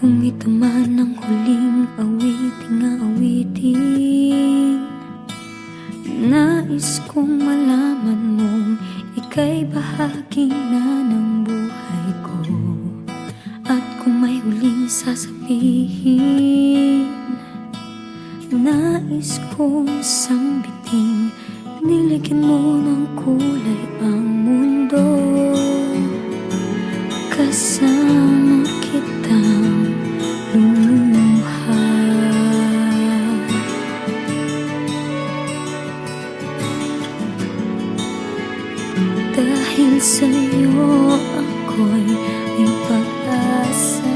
Kung ito man ang huling awiting aawitin, nais kong malaman mong ika'y bahagi na ng buhay ko. At kung may huling sasabihin, nais kong sambiting, nilagyan mo ng kulay ang mundo. Kasama kitang lumuha, dahil sa'yo ako'y may pag-asa.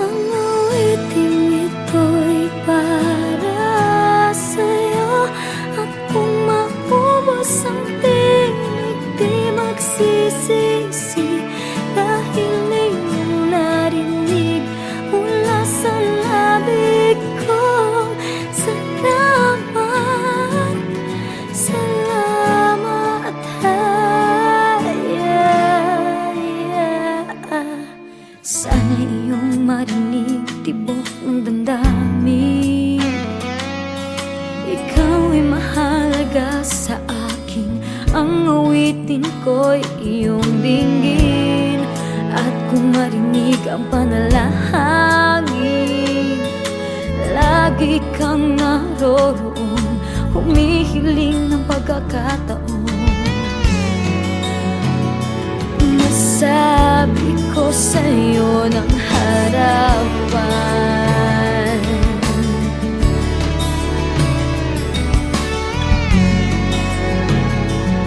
Ang awiting ito'y para sa'yo, at kung maubos ang tinig di magsisisi, dahil iyong narinig mula sa labig ko. Salamat, salamat, sana iyong marinig tibok ng damdamin. Ikaw ay mahalaga sa akin, ang awitin ko'y iyong dinggin. At kung marinig ang panalangin, lagi kang naroroon, humihiling ng pagkakataon. Masabi ko sa'yo ng harapan,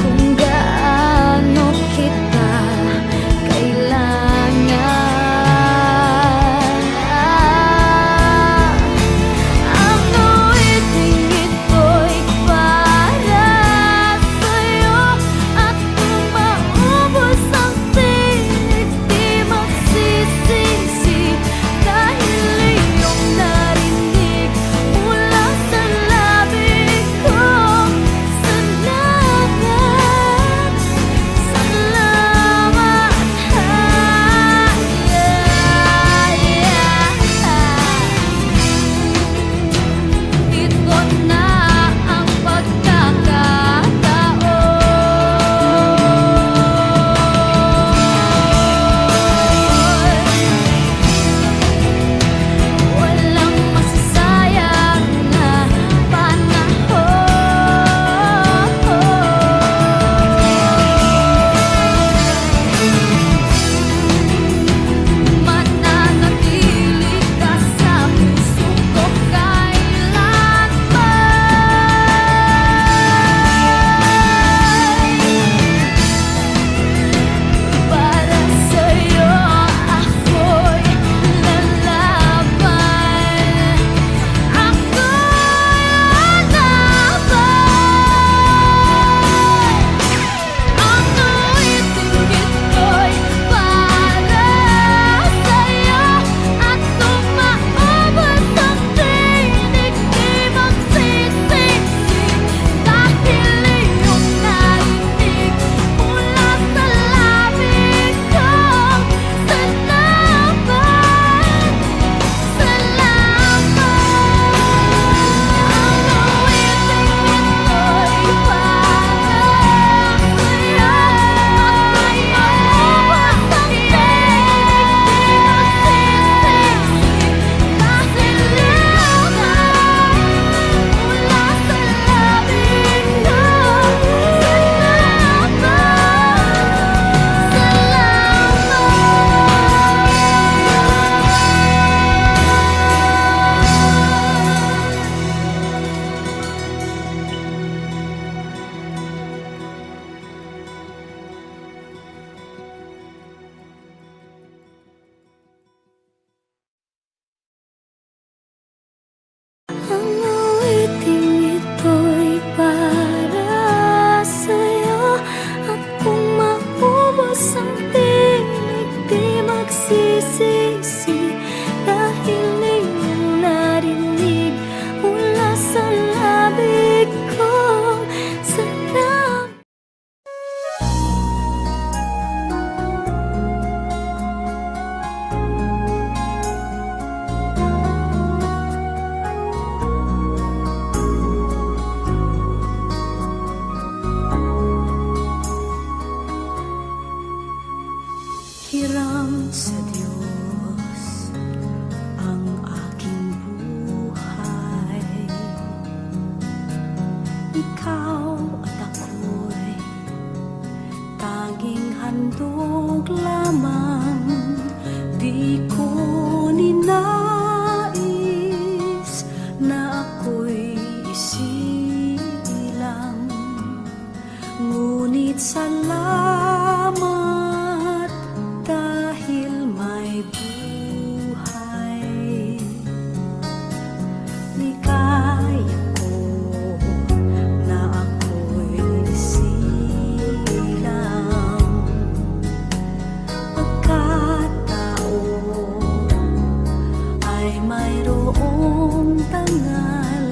kung gaano kita kailangan. Ang awiting ito'y para sa'yo, at kung maubos ang tinig di magsisisi, dahil hiram sa Diyos ang aking buhay. Ikaw at ako'y tanging handog lamang. Di ko ninais na ako'y isilang, ngunit salamat dahil may buhay. Ligaya ko na ako'y isilang, mayroong tangal.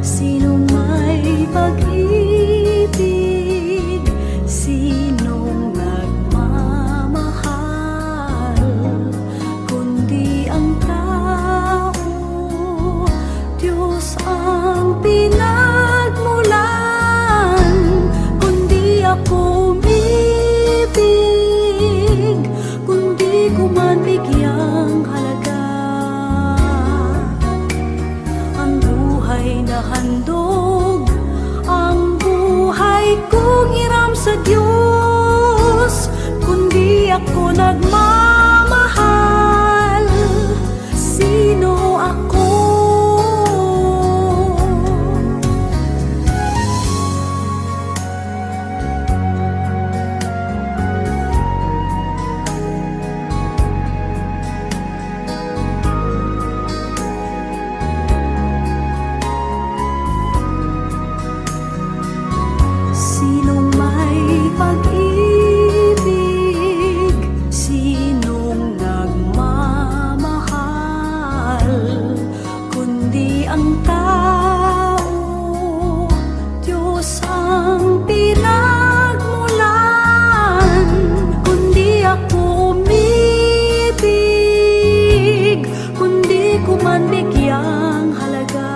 Sino may pag-ibig, sinong nagmamahal, kundi ang tao, Diyos ang pinagmulan. Kundi ako umibig, kundi ko man bigyang halaga na handog ang buhay kong hiram sa Diyos. Kundi ako nagmamahal, sino ako? Ang tao, Diyos ang pinagmulan. Kundi ako umibig, kundi ko man bigyang halaga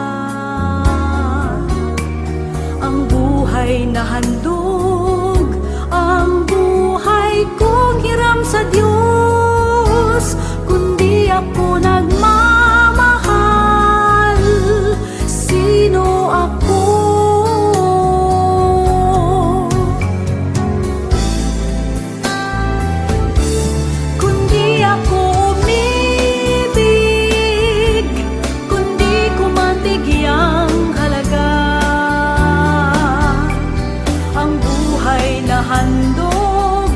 ang buhay na handog, ang buhay kong hiram sa Diyos. Kundi ako nagmamahal, sino ako? Kundi ako umibig, kundi ko man bigyang halaga ang buhay na handog,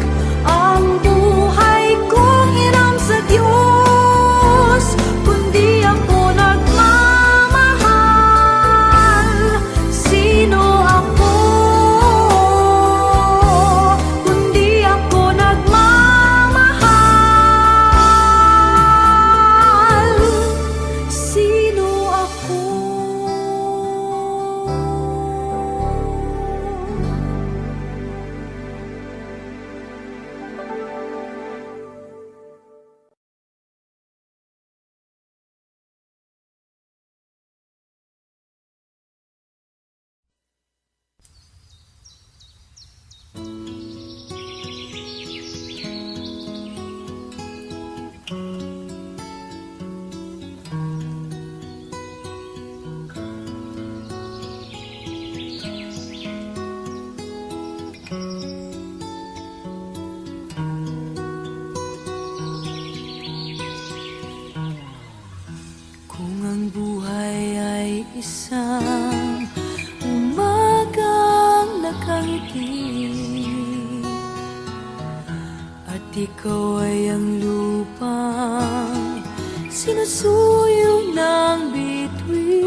ang buhay kong hiram sa Diyos. Kundi ako nagmamahal, sino ako? Kundi ako nagmamahal, sino ako? Kung ang buhay ay isang umagang nakangiti, at ikaw ay ang lupang sinusuyo ng bituin,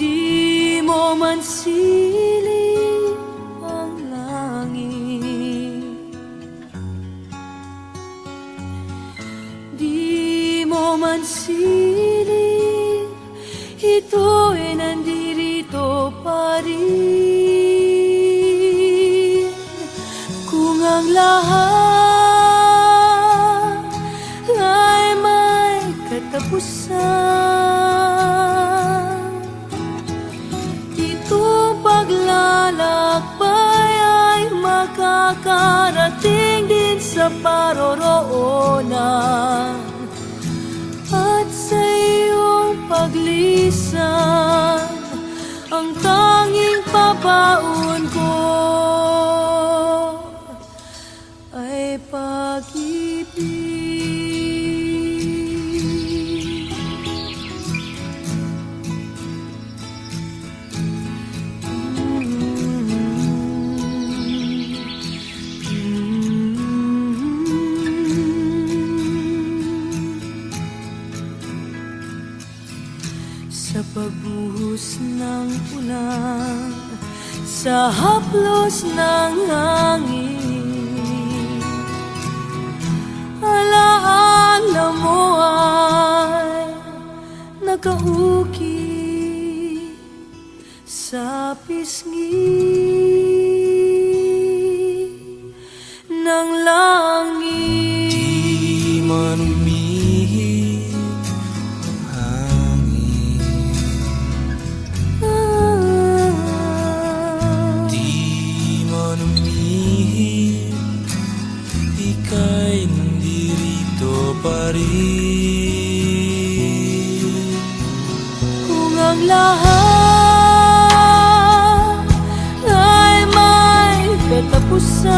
di mo man siling ang langit, di mo man siling, ito ay nandirito pa rin. Kung ang lahat ay may katapusan, ito paglalakbay ay makakarating. paroroonan at sa iyong paglisan ang tanging pabaon ko ay pag-ibig. Sa pagbuhos ng ulan, sa haplos ng hangin, alaala mo ay nakauki sa pisngi ng langit. Di man umihip ang hangin, di man umihip, ika'y nandirito pa rin. Kung ang lahat ay may katapusan,